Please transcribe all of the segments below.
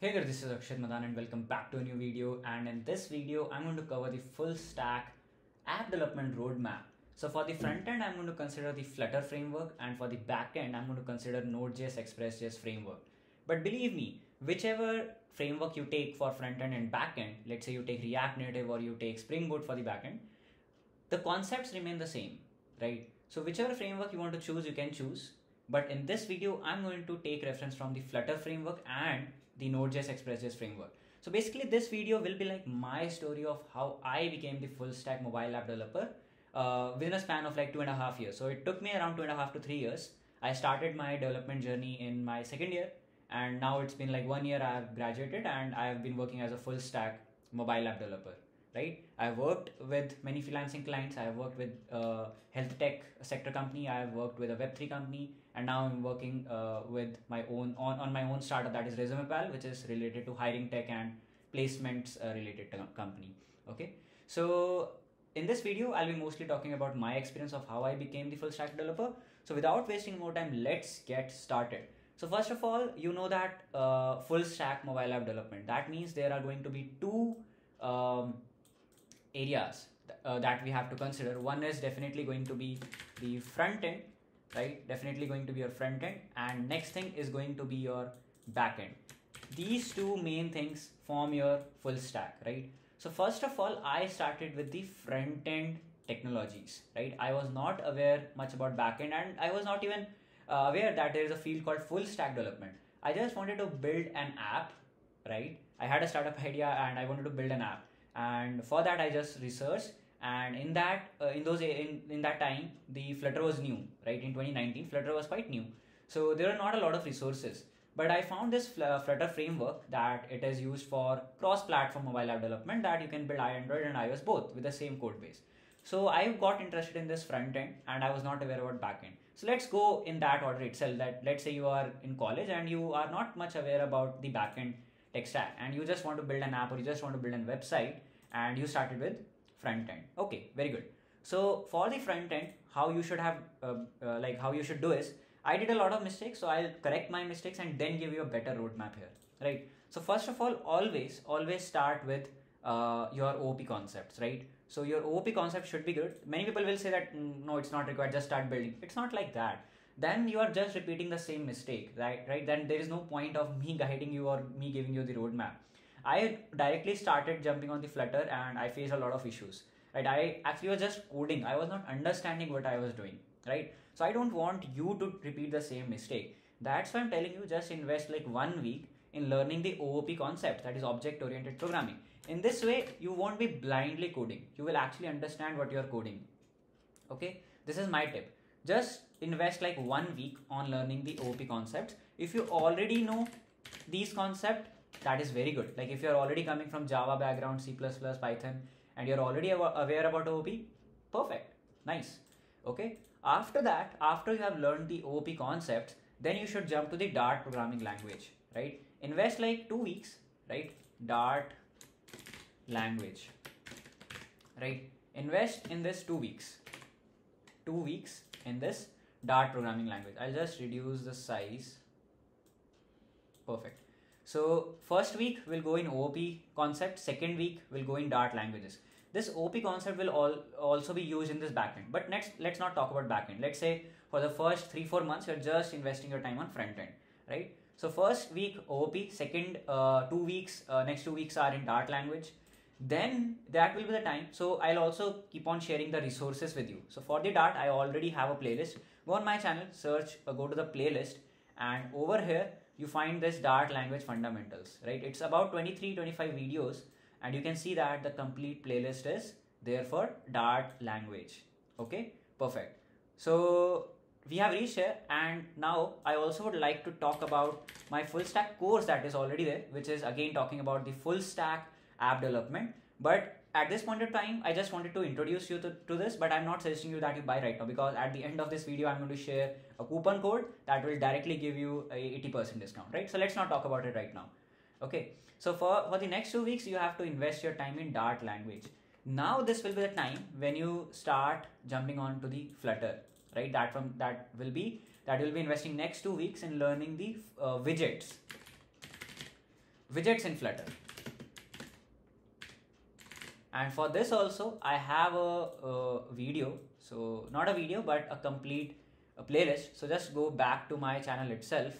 Hey there, this is Akshitmadan and welcome back to a new video. And in this video, I'm going to cover the full stack app development roadmap. So for the front end, I'm going to consider the Flutter framework, and for the back end, I'm going to consider NodeJS Express.js framework. But believe me, whichever framework you take for front end and back end, let's say you take React Native or you take Spring Boot for the back end, the concepts remain the same, right? So whichever framework you want to choose, you can choose. But in this video, I'm going to take reference from the Flutter framework and the Node.js Express.js framework. So basically this video will be like my story of how I became the full stack mobile app developer within a span of like 2.5 years. So it took me around 2.5 to 3 years. I started my development journey in my second year, and now it's been like 1 year I've graduated and I've been working as a full stack mobile app developer. Right? I've worked with many freelancing clients. I've worked with health tech sector company. I've worked with a Web3 company, and now I'm working with my own on my own startup, that is ResumePal, which is related to hiring tech and placements related to company. Okay, so in this video, I'll be mostly talking about my experience of how I became the full stack developer. So without wasting more time, let's get started. So first of all, you know that full stack mobile app development, that means there are going to be two areas that we have to consider. One is definitely going to be the front end, right? Definitely going to be your front end, and next thing is going to be your back end. These two main things form your full stack, right? So first of all, I started with the front end technologies, right? I was not aware much about back end, and I was not even aware that there is a field called full stack development. I just wanted to build an app, right? I had a startup idea and I wanted to build an app, and for that I just researched. And in that in that time, the Flutter was new, right? In 2019 Flutter was quite new, so there are not a lot of resources. But I found this Flutter framework that it is used for cross-platform mobile app development, that you can build Android and iOS both with the same code base. So I got interested in this front end and I was not aware about back end. So let's go in that order itself. That let's say you are in college and you are not much aware about the back end tech stack, and you just want to build an app or you just want to build a website, and you started with front end. Okay, very good. So for the front end, how you should have how you should do is, I did a lot of mistakes, so I'll correct my mistakes and then give you a better roadmap here, right? So first of all, always start with your OP concepts, right? So your OP concept should be good. Many people will say that no, it's not required, just start building. It's not like that. Then you are just repeating the same mistake, right? Then there is no point of me guiding you or me giving you the roadmap. I directly started jumping on the Flutter and I faced a lot of issues, right? I actually was just coding. I was not understanding what I was doing, right? So I don't want you to repeat the same mistake. That's why I'm telling you, just invest like 1 week in learning the OOP concept, that is object oriented programming. In this way, you won't be blindly coding. You will actually understand what you're coding. Okay, this is my tip. Just invest like 1 week on learning the OOP concepts. If you already know these concepts, that is very good. Like if you're already coming from Java background, C++, Python, and you're already aware about OOP, perfect, nice. Okay, after that, after you have learned the OOP concepts, then you should jump to the Dart programming language, right? Invest like 2 weeks, right? Dart language, right? Invest in this 2 weeks. 2 weeks in this Dart programming language. I'll just reduce the size. Perfect. So first week we'll go in OOP concept, second week we'll go in Dart languages. This OOP concept will also be used in this backend. But next, let's not talk about backend. Let's say for the first 3-4 months you're just investing your time on front end, right? So first week OOP, second 2 weeks, next 2 weeks are in Dart language. Then that will be the time. So I'll also keep on sharing the resources with you. So for the Dart, I already have a playlist. Go on my channel, search, go to the playlist, and over here you find this Dart language fundamentals, right? It's about 23-25 videos, and you can see that the complete playlist is there for Dart language. Okay, perfect. So we have reached here, and now I also would like to talk about my full stack course that is already there, which is again talking about the full stack app development. But at this point of time, I just wanted to introduce you to this, but I'm not suggesting you that you buy right now, because at the end of this video, I'm going to share a coupon code that will directly give you a 80% discount, right? So let's not talk about it right now. Okay, so for the next 2 weeks, you have to invest your time in Dart language. Now this will be the time when you start jumping on to the Flutter, right? That will be investing next 2 weeks in learning the widgets. widgets in Flutter. And for this also I have a video, so not a video but a complete playlist. So just go back to my channel itself,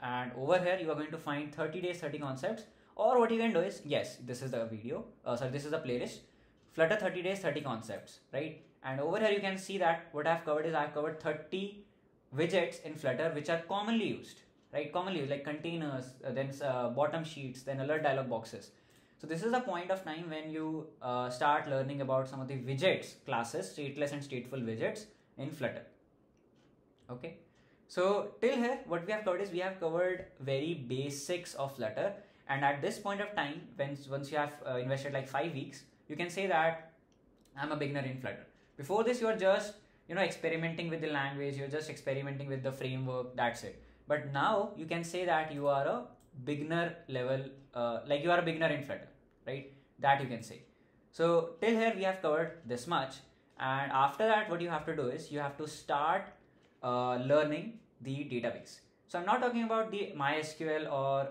and over here you are going to find 30 days 30 concepts. Or what you can do is, yes, this is the video, this is the playlist, Flutter 30 days 30 concepts, right? And over here you can see that what I've covered is I've covered 30 widgets in Flutter which are commonly used, right? Commonly used, like containers, then bottom sheets, then alert dialog boxes. So this is the point of time when you start learning about some of the widgets classes, stateless and stateful widgets in Flutter. Okay, so till here what we have covered is we have covered very basics of Flutter. And at this point of time, once you have invested like 5 weeks, you can say that I'm a beginner in Flutter. Before this, you are just experimenting with the language, you're just experimenting with the framework, that's it. But now you can say that you are a beginner level, like you are a beginner in Flutter, right? That you can say. So till here we have covered this much, and after that what you have to do is you have to start learning the database. So I'm not talking about the MySQL or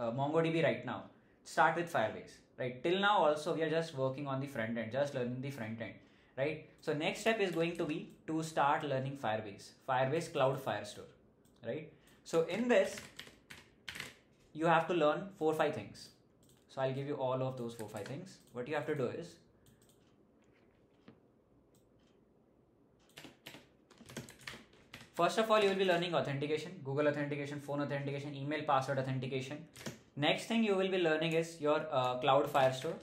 MongoDB right now. Start with Firebase, right? Till now also we are just working on the front end, just learning the front end, right? So next step is going to be to start learning Firebase Cloud Firestore, right? So in this, you have to learn 4-5 things. So I'll give you all of those 4-5 things. What you have to do is, first of all, you will be learning authentication, Google authentication, phone authentication, email password authentication. Next thing you will be learning is your Cloud Firestore.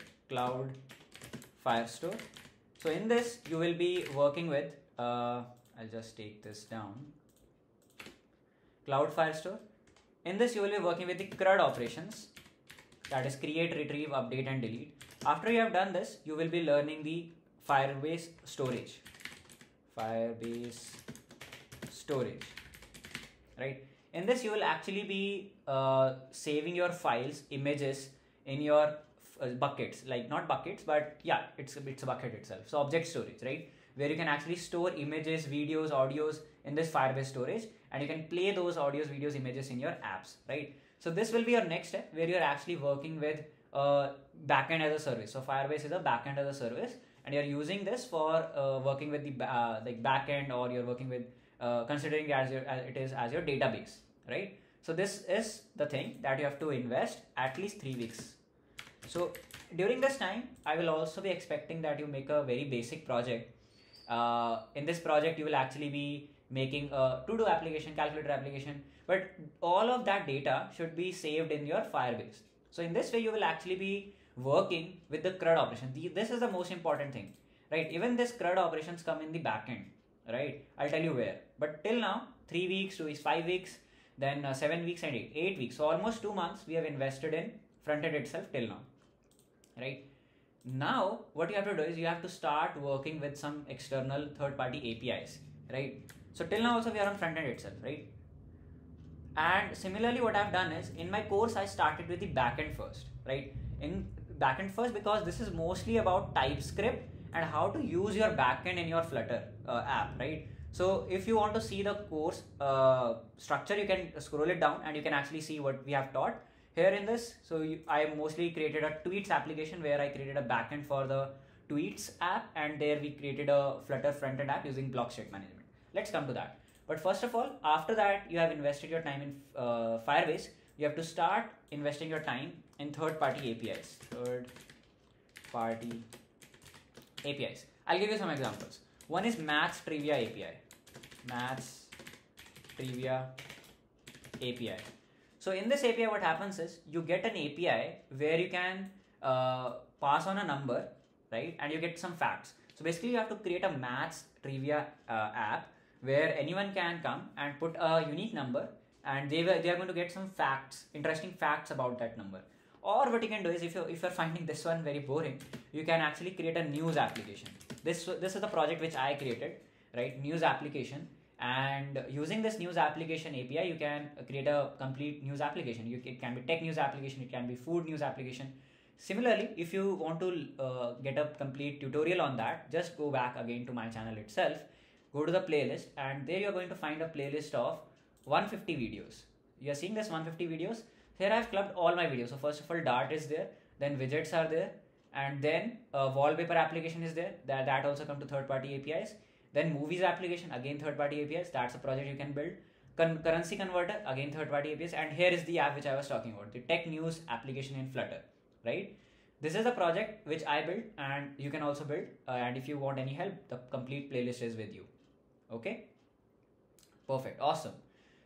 So in this, you will be working with, I'll just take this down, Cloud Firestore. In this, you will be working with the CRUD operations, that is create, retrieve, update and delete. After you have done this, you will be learning the Firebase storage. Right? In this, you will actually be saving your files, images in your buckets, like not buckets, but yeah, it's a bucket itself. So object storage, right? Where you can actually store images, videos, audios in this Firebase storage, and you can play those audios, videos, images in your apps, right? So this will be your next step where you're actually working with backend as a service. So Firebase is a backend as a service, and you're using this for working with the backend, or you're working with considering it as your database, right? So this is the thing that you have to invest at least 3 weeks. So during this time, I will also be expecting that you make a very basic project. In this project, you will actually be making a to-do application, calculator application, but all of that data should be saved in your Firebase. So in this way, you will actually be working with the CRUD operation. This is the most important thing, right? Even this CRUD operations come in the backend, right? I'll tell you where. But till now, 3 weeks, 2 weeks, 5 weeks, then 7 weeks and 8 weeks. So almost 2 months we have invested in front end itself till now, right? Now, what you have to do is you have to start working with some external third-party APIs, right? So till now also we are on front end itself, right? And similarly, what I've done is in my course, I started with the backend first, right? In backend first, because this is mostly about TypeScript and how to use your backend in your Flutter app, right? So if you want to see the course structure, you can scroll it down and you can actually see what we have taught here in this. So I mostly created a tweets application where I created a backend for the tweets app, and there we created a Flutter front-end app using block state management. Let's come to that. But first of all, after that you have invested your time in Firebase, you have to start investing your time in third-party APIs. Third-party APIs. I'll give you some examples. One is Maths Trivia API. Maths Trivia API. So in this API, what happens is you get an API where you can pass on a number, right? And you get some facts. So basically you have to create a Maths Trivia app where anyone can come and put a unique number, and they are going to get some facts, interesting facts about that number. Or what you can do is, if you're finding this one very boring, you can actually create a news application. This is the project which I created, right? News application. And using this news application API, you can create a complete news application. It can be tech news application, it can be food news application. Similarly, if you want to get a complete tutorial on that, just go back again to my channel itself, go to the playlist, and there you're going to find a playlist of 150 videos. You are seeing this 150 videos. Here I have clubbed all my videos. So first of all, Dart is there, then widgets are there, and then wallpaper application is there. That also come to third-party APIs. Then movies application, again third-party APIs. That's a project you can build. Currency converter, again third-party APIs. And here is the app which I was talking about, the tech news application in Flutter, right? This is a project which I built, and you can also build. And if you want any help, the complete playlist is with you. Okay, perfect, awesome.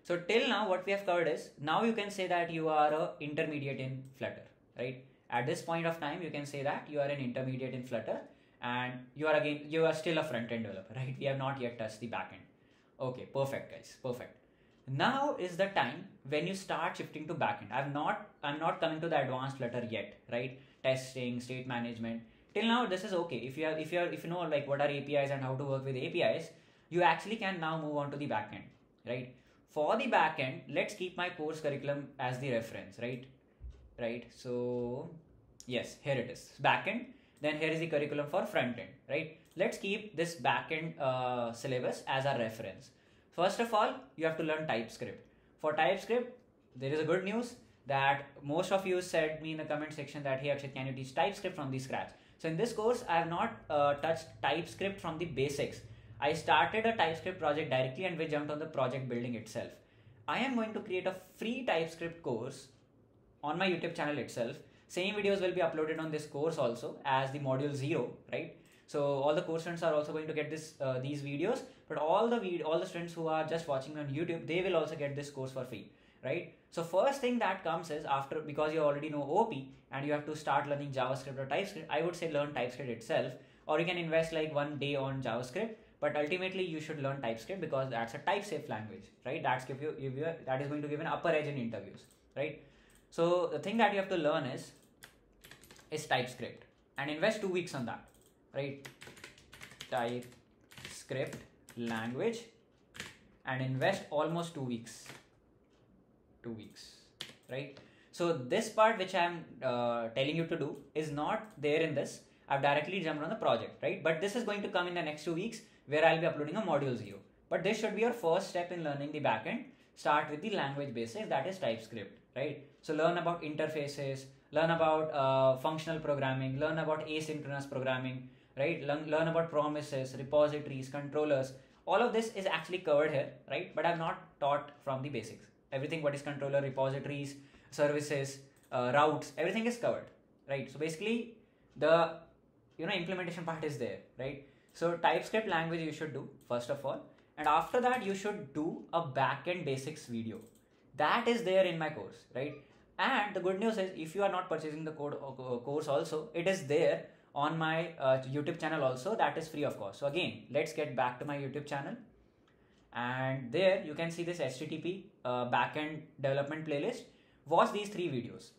So till now what we have covered is, now you can say that you are a intermediate in Flutter, right? At this point of time, you can say that you are an intermediate in Flutter, and you are still a front-end developer, right? We have not yet touched the backend. Okay, perfect guys, perfect. Now is the time when you start shifting to backend. I'm not coming to the advanced Flutter yet, right? Testing, state management. Till now this is okay. If you know like what are APIs and how to work with APIs, you actually can now move on to the backend, right? For the backend, let's keep my course curriculum as the reference, right? So yes, here it is, backend. Then here is the curriculum for front end, right? Let's keep this backend syllabus as our reference. First of all, you have to learn TypeScript. For TypeScript, there is a good news that most of you said me in the comment section that, hey Akshit, can you teach TypeScript from the scratch? So in this course, I have not touched TypeScript from the basics. I started a TypeScript project directly and we jumped on the project building itself. I am going to create a free TypeScript course on my YouTube channel itself. Same videos will be uploaded on this course also as the module 0, right? So all the course students are also going to get these videos, but all the students who are just watching on YouTube, they will also get this course for free, right? So first thing that comes is, after, because you already know OP and you have to start learning JavaScript or TypeScript, I would say learn TypeScript itself, or you can invest like one day on JavaScript, but ultimately you should learn TypeScript because that's a type-safe language, right? That is going to give an upper edge in interviews, right? So the thing that you have to learn is TypeScript, and invest 2 weeks on that, right? TypeScript language, and invest almost 2 weeks. 2 weeks, right? So this part which I'm telling you to do is not there in this. I've directly jumped on the project, right? But this is going to come in the next 2 weeks where I'll be uploading a module 0. But this should be your first step in learning the backend. Start with the language basics, that is TypeScript, right? So learn about interfaces, learn about functional programming, learn about asynchronous programming, right? Learn about promises, repositories, controllers. All of this is actually covered here, right? But I've not taught from the basics. Everything what is controller, repositories, services, routes, everything is covered, right? So basically the implementation part is there, right? So TypeScript language you should do first of all, and after that you should do a backend basics video. That is there in my course, right? And the good news is, if you are not purchasing the course also, it is there on my YouTube channel also. That is free of cost. So again, let's get back to my YouTube channel, and there you can see this HTTP backend development playlist. Watch these 3 videos.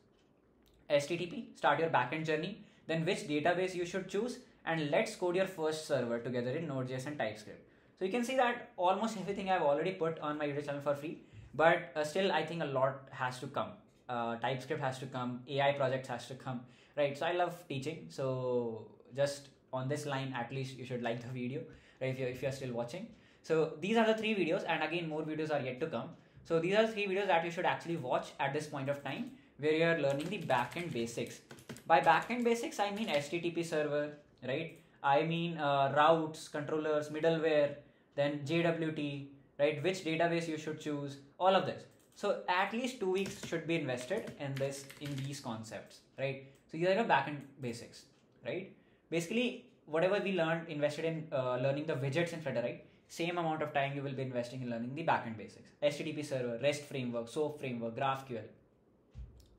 HTTP, start your backend journey, then which database you should choose, and let's code your first server together in Node.js and TypeScript. So you can see that almost everything I've already put on my YouTube channel for free, but still I think a lot has to come. TypeScript has to come, AI projects has to come, right? So I love teaching. So just on this line, at least you should like the video, right? If you're still watching. So these are the 3 videos, and again more videos are yet to come. So these are the 3 videos that you should actually watch at this point of time, where you are learning the backend basics. By backend basics, I mean HTTP server, right? I mean routes, controllers, middleware, then JWT, right? Which database you should choose, all of this. So at least 2 weeks should be invested in these concepts, right? So these are your backend basics, right? Basically, whatever we learned, invested in learning the widgets in Flutter, right? Same amount of time you will be investing in learning the backend basics. HTTP server, REST framework, SOAP framework, GraphQL.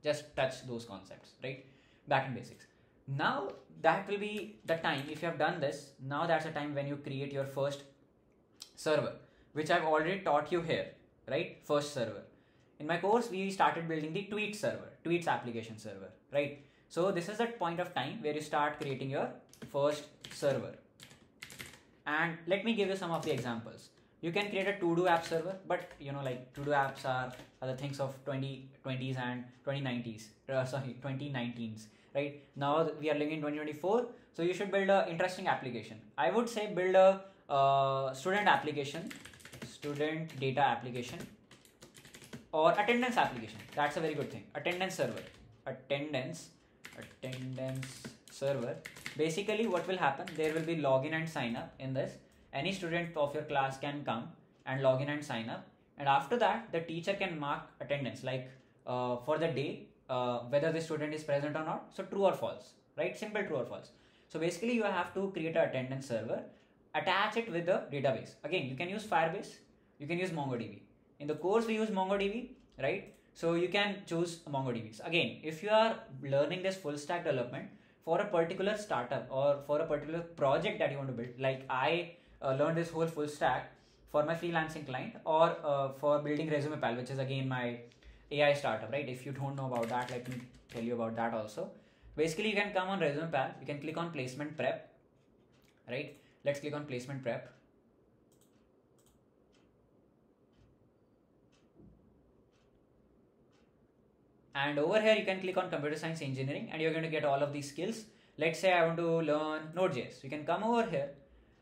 Just touch those concepts, right? Backend basics. Now that will be the time, if you have done this, now that's the time when you create your first server, which I've already taught you here, right? First server. In my course, we started building the tweet server, tweets application server, right? So this is that point of time where you start creating your first server. And let me give you some of the examples. You can create a to-do app server, but like to-do apps are the things of 2020s and 2019s, right? Now we are living in 2024, so you should build an interesting application. I would say build a student data application, or attendance application. That's a very good thing. Attendance server. Attendance server. Basically what will happen, there will be login and sign up in this. Any student of your class can come and log in and sign up, and after that the teacher can mark attendance, like for the day, whether the student is present or not, so true or false, right? Simple true or false. So basically you have to create an attendance server, attach it with the database. Again, you can use Firebase, you can use MongoDB. In the course we use MongoDB, right? So you can choose MongoDB. Again, if you are learning this full stack development for a particular startup or for a particular project that you want to build, like I learned this whole full stack for my freelancing client, or for building ResumePal, which is again my AI startup, right? If you don't know about that, let me tell you about that also. Basically, you can come on ResumePal, you can click on placement prep, right? Let's click on placement prep. And over here you can click on computer science engineering, and you're going to get all of these skills. Let's say I want to learn Node.js. You can come over here,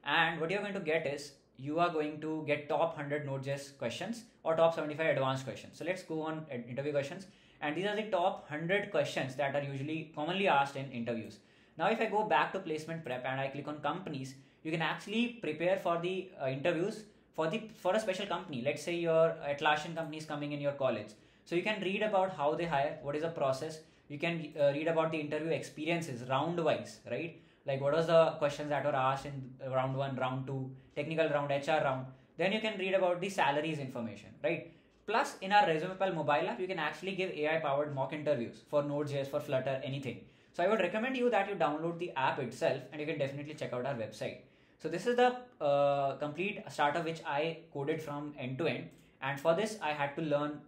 and what you're going to get is you are going to get top 100 Node.js questions or top 75 advanced questions. So let's go on interview questions, and these are the top 100 questions that are usually commonly asked in interviews. Now if I go back to placement prep and I click on companies, you can actually prepare for the interviews for a special company. Let's say your Atlassian company is coming in your college. So you can read about how they hire, what is the process. You can read about the interview experiences round wise, right? Like what was the questions that were asked in round 1, round 2, technical round, HR round. Then you can read about the salaries information, right? Plus in our ResumePal mobile app, you can actually give AI powered mock interviews for Node.js, for Flutter, anything. So I would recommend you that you download the app itself, and you can definitely check out our website. So this is the complete startup which I coded from end to end. And for this, I had to learn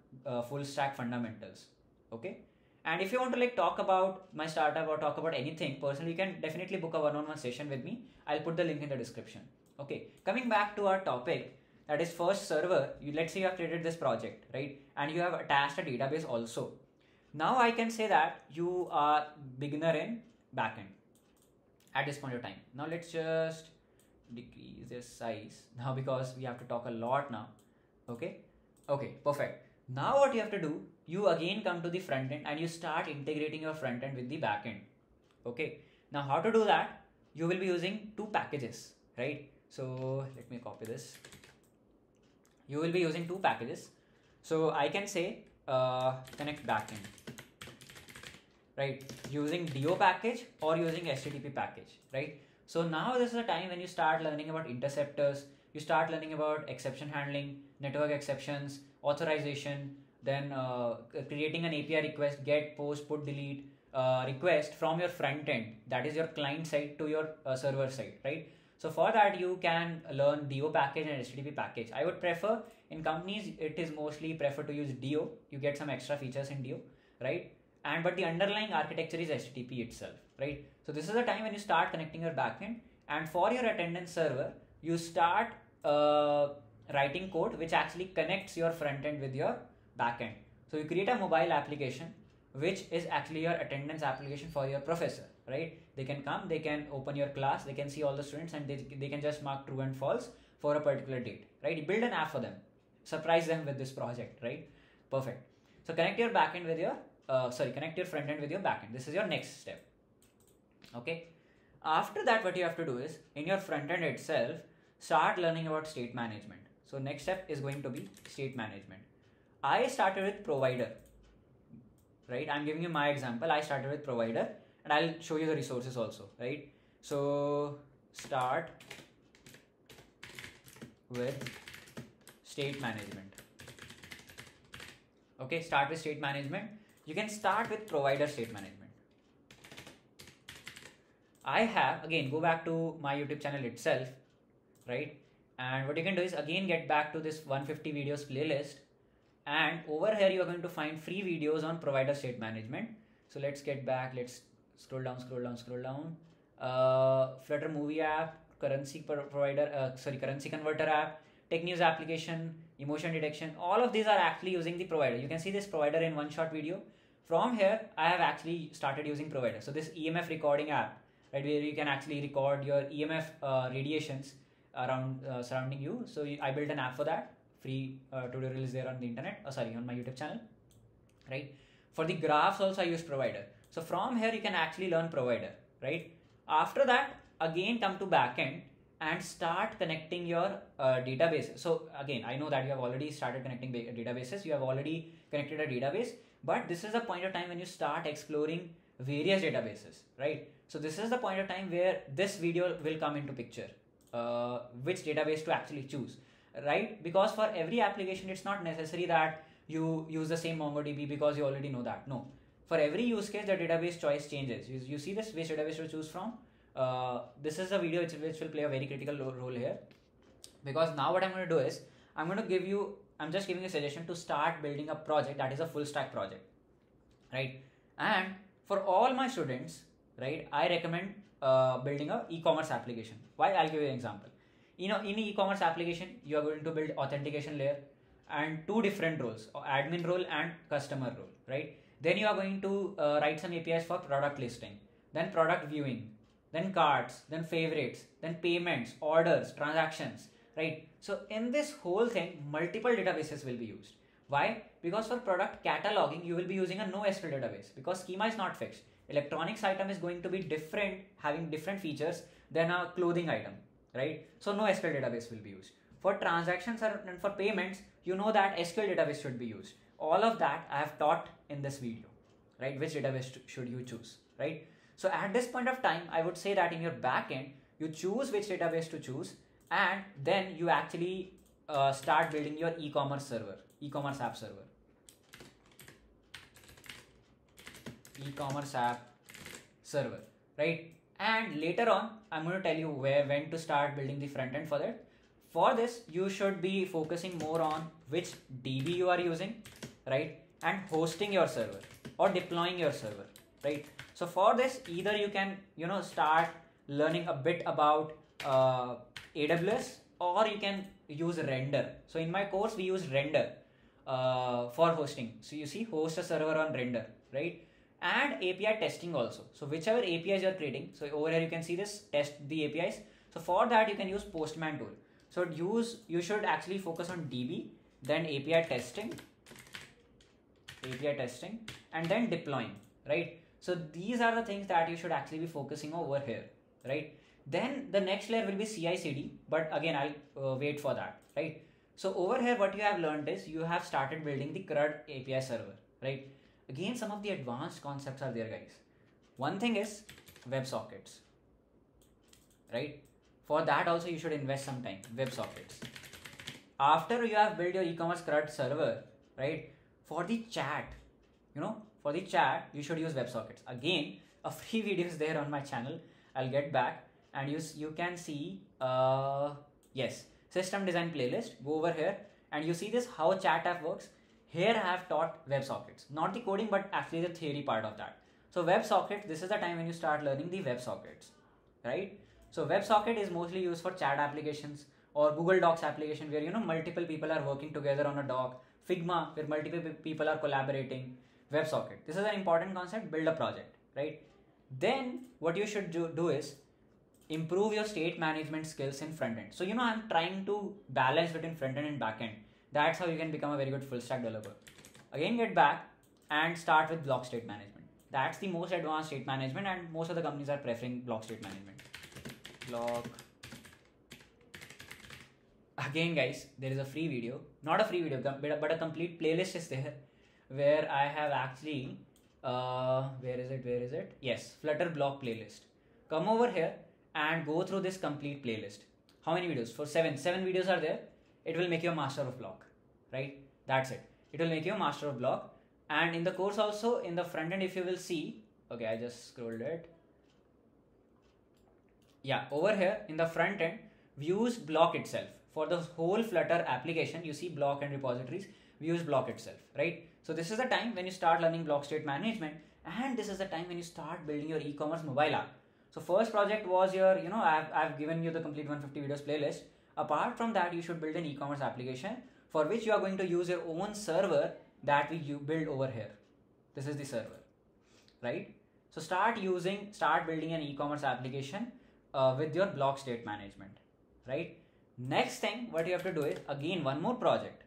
full stack fundamentals. Okay. And if you want to like talk about my startup or talk about anything personally, you can definitely book a one-on-one session with me. I'll put the link in the description. Okay. Coming back to our topic, that is first server. Let's say you have created this project, right? And you have attached a database also. Now I can say that you are beginner in backend at this point of time. Now let's just decrease this size now because we have to talk a lot now. Okay, perfect. Now what you have to do, you again come to the front end and you start integrating your front end with the back end. Okay, now how to do that? You will be using two packages, right? So let me copy this. You will be using two packages. So I can say connect backend, right? Using DO package or using HTTP package, right? So now this is a time when you start learning about interceptors, you start learning about exception handling, network exceptions, authorization, then creating an API request, get, post, put, delete request from your front end, that is your client side, to your server side, right? So for that you can learn DO package and HTTP package. I would prefer, in companies it is mostly preferred to use DO. You get some extra features in DO, right? But the underlying architecture is HTTP itself, right? So this is the time when you start connecting your backend, and for your attendance server you start writing code which actually connects your front end with your backend. So you create a mobile application which is actually your attendance application for your professor, right? They can come, they can open your class, they can see all the students, and they can just mark true and false for a particular date, right? You build an app for them, surprise them with this project, right? Perfect. So connect your backend with your connect your front end with your backend. This is your next step. Okay. After that, what you have to do is, in your front end itself, start learning about state management. So next step is going to be state management. I started with provider, right? I'm giving you my example. I started with provider, and I'll show you the resources also, right? So start with state management. Okay, start with state management. You can start with provider state management. I have, again, go back to my YouTube channel itself, right? And what you can do is again get back to this 150 videos playlist, and over here you are going to find free videos on provider state management. So let's get back, let's scroll down. Flutter movie app, currency converter app, tech news application, emotion detection, all of these are actually using the provider. You can see this provider in one short video. From here, I have actually started using provider. So this EMF recording app, right, where you can actually record your EMF radiations around surrounding you. So I built an app for that. free tutorial is there on the internet, on my YouTube channel, right? For the graphs also I use provider. So from here you can actually learn provider, right? After that, again come to backend and start connecting your databases. So again, I know that you have already started connecting databases, you have already connected a database, but this is the point of time when you start exploring various databases, right? So this is the point of time where this video will come into picture, which database to actually choose, right? Because for every application, it's not necessary that you use the same MongoDB because you already know that. No, for every use case, the database choice changes. You see this, which database to choose from. This is a video which will play a very critical role here, because now what I'm going to do is I'm just giving a suggestion to start building a project that is a full stack project, right? And for all my students, right, I recommend building a e-commerce application. Why? I'll give you an example. In e-commerce application, you are going to build authentication layer and two different roles, admin role and customer role, right? Then you are going to write some APIs for product listing, then product viewing, then carts, then favorites, then payments, orders, transactions, right? So in this whole thing, multiple databases will be used. Why? Because for product cataloging, you will be using a NoSQL database because schema is not fixed. Electronics item is going to be different, having different features than a clothing item, right? So NoSQL database will be used. For transactions and for payments, you know that SQL database should be used. All of that I have taught in this video, right? Which database should you choose, right? So at this point of time, I would say that in your backend, you choose which database to choose, and then you actually start building your e-commerce server, e-commerce app server. E-commerce app server, right? And later on, I'm going to tell you when to start building the front end for that. For this, you should be focusing more on which DB you are using, right? And hosting your server or deploying your server, right? So for this, either you can, start learning a bit about AWS, or you can use Render. So in my course, we use Render for hosting. So you see, host a server on Render, right? And API testing also. So whichever APIs you're creating, so over here you can see this, test the APIs. So for that you can use Postman tool. So you should actually focus on DB, then API testing, and then deploying, right? So these are the things that you should actually be focusing over here, right? Then the next layer will be CI/CD, but again I'll wait for that, right? So over here what you have learned is you have started building the CRUD API server, right? Again, some of the advanced concepts are there, guys. One thing is WebSockets, right? For that also you should invest some time, WebSockets. After you have built your e-commerce CRUD server, right? For the chat, you should use WebSockets. Again, a free video is there on my channel. I'll get back and you can see, yes, system design playlist. Go over here and you see this, how chat app works. Here I have taught WebSockets, not the coding, but actually the theory part of that. So WebSockets, this is the time when you start learning the WebSockets, right? So WebSocket is mostly used for chat applications or Google Docs application where, multiple people are working together on a doc. Figma, where multiple people are collaborating. WebSocket. This is an important concept, build a project, right? Then what you should do is improve your state management skills in front end. So, I'm trying to balance between front end and back end. That's how you can become a very good full stack developer. Again, get back and start with block state management. That's the most advanced state management, and most of the companies are preferring block state management. Block. Again, guys, there is a free video, not a free video, but a complete playlist is there where I have actually, where is it? Yes, Flutter block playlist. Come over here and go through this complete playlist. How many videos? For seven videos are there. It will make you a master of block, right? That's it. It will make you a master of block. And in the course also, in the front end, if you will see, okay, I just scrolled it. Yeah, over here in the front end, we use block itself. For the whole Flutter application, you see block and repositories, we use block itself, right? So this is the time when you start learning block state management, and this is the time when you start building your e-commerce mobile app. So first project was your, I've given you the complete 150 videos playlist. Apart from that, you should build an e-commerce application for which you are going to use your own server that you build over here. This is the server, right? So start building an e-commerce application with your block state management, right? Next thing, what you have to do is again one more project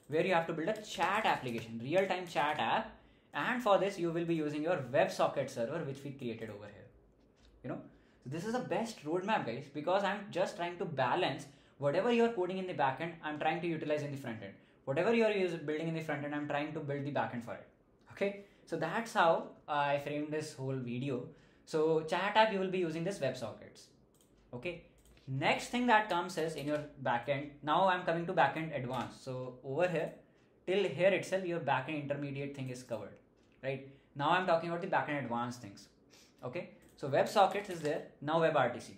where you have to build a chat application, real-time chat app. And for this, you will be using your WebSocket server, which we created over here. So this is the best roadmap, guys, because I'm just trying to balance whatever you're coding in the backend, I'm trying to utilize in the front end. Whatever you're building in the front end, I'm trying to build the backend for it. Okay, so that's how I framed this whole video. So chat app, you will be using this WebSockets. Okay, next thing that comes is in your backend. Now I'm coming to backend advanced. So over here, till here itself, your backend intermediate thing is covered, right? Now I'm talking about the backend advanced things. Okay, so WebSockets is there. Now WebRTC,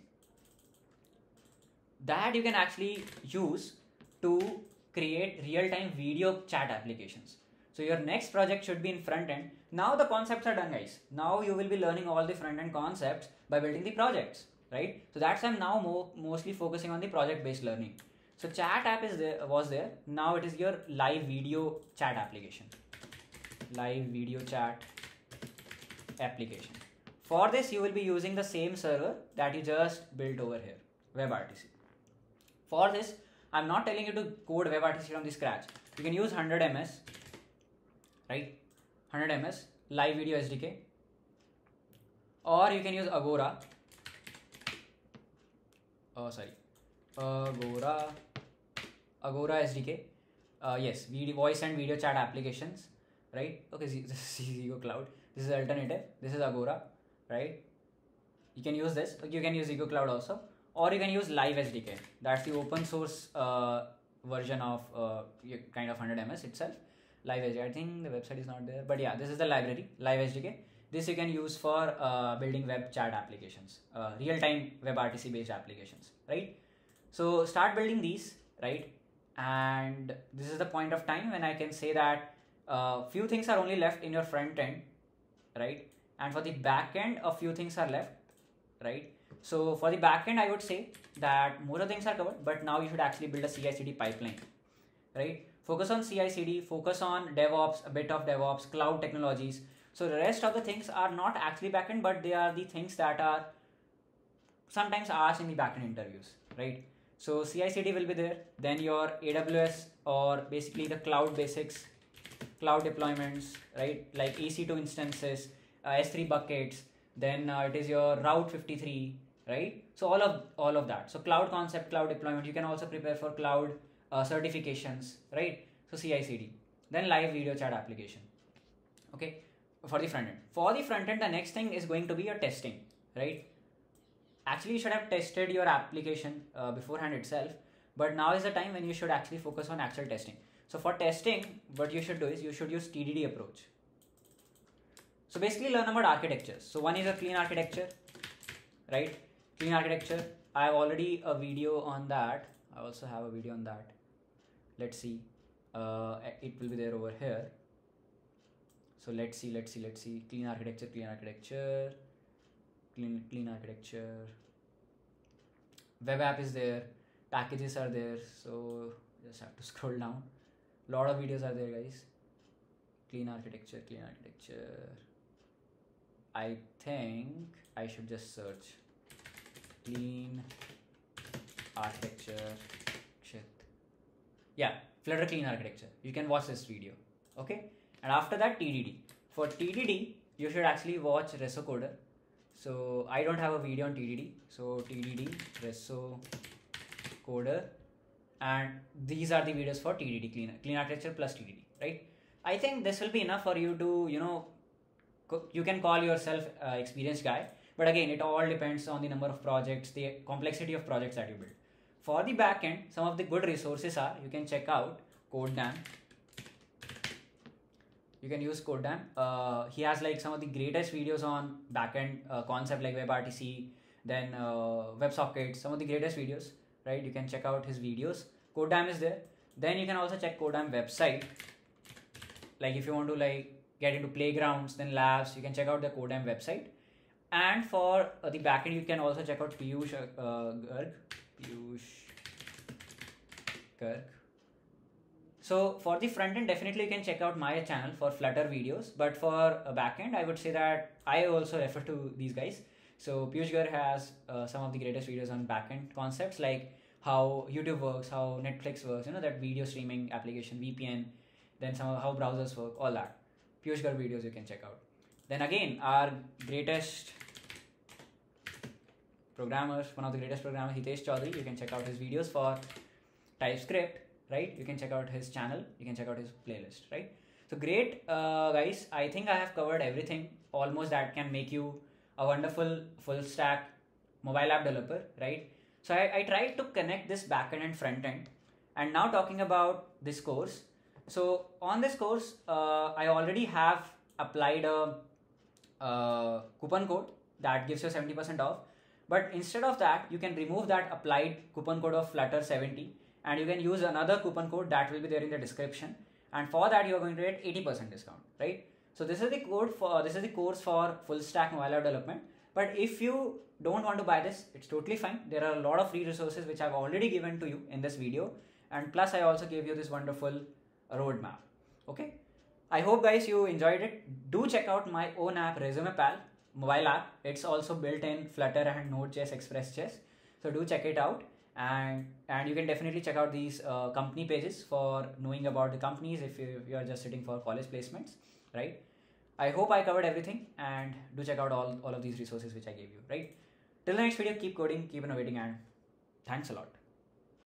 that you can actually use to create real-time video chat applications. So your next project should be in front end. Now the concepts are done, guys. Now you will be learning all the front end concepts by building the projects, right? So that's why I'm now mostly focusing on the project-based learning. So chat app was there. Now it is your live video chat application. Live video chat application. For this, you will be using the same server that you just built over here, WebRTC. For this, I'm not telling you to code WebRTC from the scratch. You can use 100 ms, right? 100 ms live video SDK, or you can use Agora. Agora SDK. Yes, voice and video chat applications, right? Okay, this is Ego Cloud. This is alternative. This is Agora, right? You can use this. You can use Ego Cloud also, or you can use Live SDK. That's the open source version of kind of 100 ms itself. Live SDK. I think the website is not there, but yeah, this is the library, Live SDK. This you can use for building web chat applications, real-time WebRTC based applications, right? So start building these, right? And this is the point of time when I can say that few things are only left in your front end, right? And for the back end, a few things are left, right? So for the back end, I would say that most of the things are covered, but now you should actually build a CI/CD pipeline, right? Focus on CI/CD, focus on DevOps, a bit of DevOps, cloud technologies. So the rest of the things are not actually backend, but they are the things that are sometimes asked in the backend interviews, right? So CI/CD will be there. Then your AWS, or basically the cloud basics, cloud deployments, right? Like EC2 instances, S3 buckets. Then it is your Route 53, right? So all of that. So cloud concept, cloud deployment. You can also prepare for cloud certifications, right? So CI/CD. Then live video chat application. Okay. For the front end. For the front end, the next thing is going to be your testing, right? Actually, you should have tested your application beforehand itself, but now is the time when you should actually focus on actual testing. So for testing, what you should do is you should use TDD approach. So basically learn about architectures. So one is a clean architecture, right? Clean architecture. I have already a video on that. I also have a video on that. Let's see. It will be there over here. So let's see. Clean architecture. Web app is there. Packages are there. So just have to scroll down. A lot of videos are there, guys. Clean architecture. I think I should just search clean architecture. Yeah, Flutter clean architecture. You can watch this video. Okay. And after that, TDD. For TDD, you should actually watch Reso Coder. So I don't have a video on TDD. So TDD, Reso Coder, and these are the videos for TDD, clean architecture plus TDD, right? I think this will be enough for you to, you can call yourself experienced guy. But again, it all depends on the number of projects, the complexity of projects that you build. For the backend, some of the good resources are, you can check out CodeDam. You can use CodeDam. He has like some of the greatest videos on backend concept like WebRTC, then WebSockets, some of the greatest videos, right? You can check out his videos. CodeDam is there. Then you can also check CodeDam website. Like if you want to like get into playgrounds, then labs, you can check out the CodeDam website. And for the backend, you can also check out Piyush Garg. So for the front end, definitely you can check out my channel for Flutter videos. But for a backend, I would say that I also refer to these guys. So Piyush Garg has some of the greatest videos on backend concepts like how YouTube works, how Netflix works, that video streaming application, VPN, then some how browsers work, all that. Piyush Garg videos you can check out. Then again, our greatest programmers, one of the greatest programmers, Hitesh Chaudhary, you can check out his videos for TypeScript, right? You can check out his channel, you can check out his playlist, right? So great, guys. I think I have covered everything almost that can make you a wonderful full stack mobile app developer, right? So I tried to connect this backend and front end. And now talking about this course. So on this course, I already have applied a coupon code that gives you 70% off. But instead of that, you can remove that applied coupon code of Flutter 70 and you can use another coupon code that will be there in the description. And for that, you are going to get 80% discount, right? So this is the course for full stack mobile app development. But if you don't want to buy this, it's totally fine. There are a lot of free resources which I've already given to you in this video. And plus I also gave you this wonderful roadmap. Okay. I hope guys you enjoyed it. Do check out my own app, ResumePal mobile app. It's also built in Flutter and Node.js Express.js. So do check it out. And you can definitely check out these company pages for knowing about the companies if you are just sitting for college placements, right? I hope I covered everything, and do check out all of these resources which I gave you, right? Till the next video, keep coding, keep innovating, and thanks a lot.